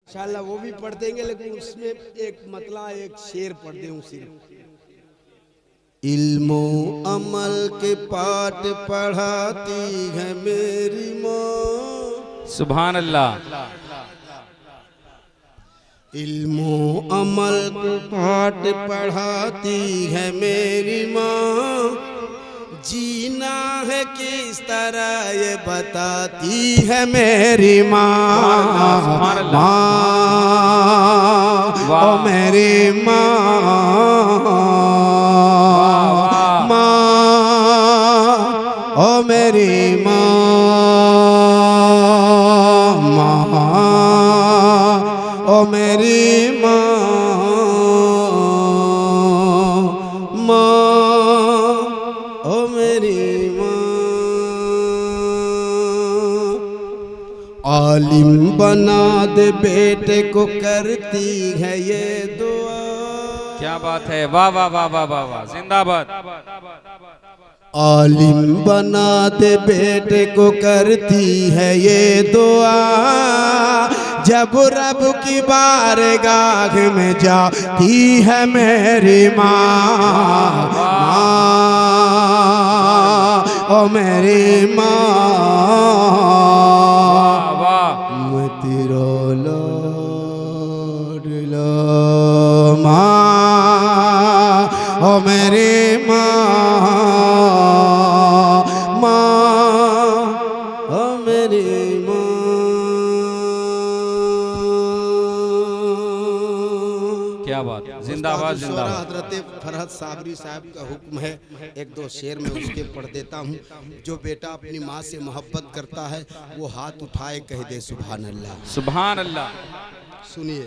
इंशाल्लाह वो भी पढ़ देंगे, लेकिन उसमें एक मतला एक शेर पढ़ दूं सिर्फ। इल्मो अमल के पाठ पढ़ाती है मेरी माँ। सुभान अल्लाह। इल्मो अमल के पाठ पढ़ाती है मेरी माँ। जीना है किस तरह ये बताती है मेरी माँ। माँ ओ मेरी माँ, माँ ओ मेरी माँ, माँ ओ मेरी माँ, माँ ओ मेरी माँ। आलिम बना दे बेटे को करती है ये दुआ। क्या बात है, वाह वाह वाह वाह वाह वाह, जिंदाबाद। आलिम बना दे बेटे को करती है ये दुआ। जब रब की बारगाह में जाती है मेरी माँ। माँ ओ मेरी माँ, मैं तेरा लाडला माँ ओ मेरी माँ, माँ ओ मेरी माँ। क्या बात, जिंदाबाद जिंदाबाद। हजरत फरहत साबरी साहब का हुक्म है, एक दो शेर में उसके पढ़ देता हूँ। जो बेटा अपनी माँ से मोहब्बत करता है वो हाथ उठाए कह दे सुभान अल्लाह। सुभान अल्लाह। सुनिए।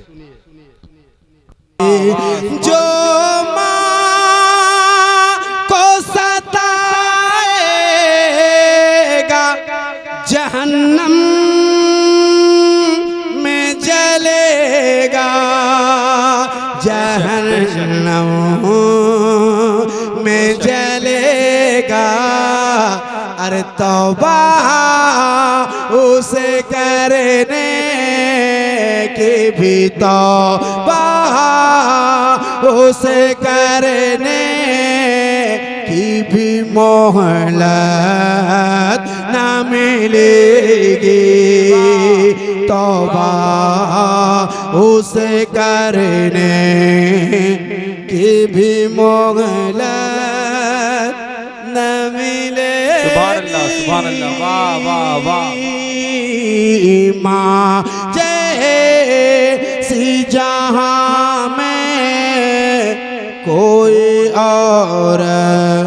जो माँ को सताएगा जहन्नम में जलेगा, जहन्नम में जलेगा। अरे तौबा उसे करने की भी तौबा उसे करने की भी मोहलत न मिलेगी। तौबा उसे करने की भी मोहलत न मिलेगी। सुभान अल्लाह, सुभान अल्लाह, वाह वाह वाह। माँ जैसी जहाँ में कोई औरत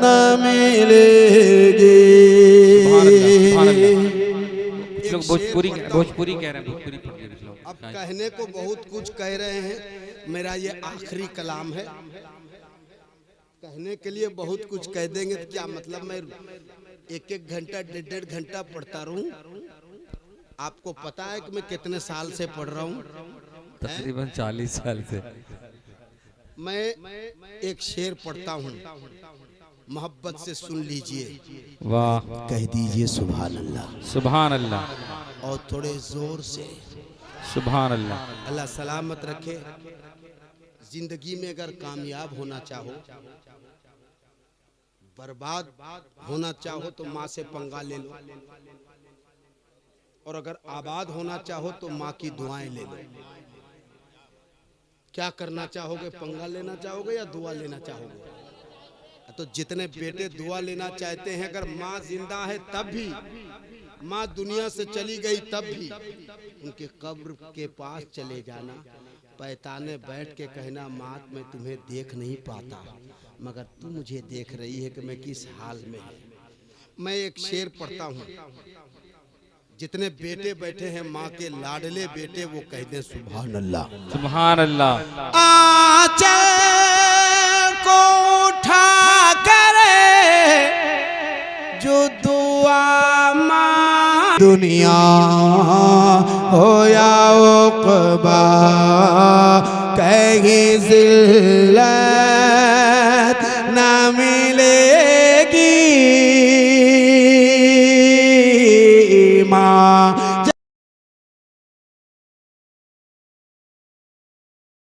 न मिलेगी। कुछ लोग भोजपुरी कह रहे हैं, भोजपुरी पढ़ रहे हैं लोग। अब कहने को बहुत कुछ कह रहे हैं, मेरा ये आखिरी कलाम है। कहने के लिए बहुत कुछ कह देंगे तो क्या मतलब मैं एक एक घंटा डेढ़ घंटा पढ़ता रहूं। आपको पता है कि मैं कितने साल से पढ़ रहा हूं? तकरीबन 40 साल से। मैं एक शेर पढ़ता हूं, मोहब्बत से सुन लीजिए। वाह, कह दीजिए सुभान अल्लाह। सुभान अल्लाह और थोड़े जोर से सुभान अल्लाह। अल्लाह सलामत रखे। जिंदगी में अगर कामयाब होना चाहो, बर्बाद होना चाहो तो माँ से पंगा ले लो, और अगर आबाद होना चाहो तो माँ की दुआएं ले लो। क्या करना चाहोगे? पंगा लेना चाहोगे या दुआ लेना चाहोगे? तो जितने बेटे दुआ लेना चाहते हैं, अगर माँ जिंदा है तब भी, माँ दुनिया से चली गई तब भी, उनके कब्र के पास चले जाना, पैताने बैठ के कहना माँ मैं तुम्हें देख नहीं पाता मगर तू मुझे देख रही है कि मैं किस हाल में है। मैं एक शेर पढ़ता हूँ। जितने बेटे बैठे हैं माँ के लाडले बेटे, वो कह दें सुभान अल्लाह। सुभान अल्लाह। आंचल को उठा करे जो दुआ माँ, दुनिया हो या उक़बा कहीं ज़िल्लत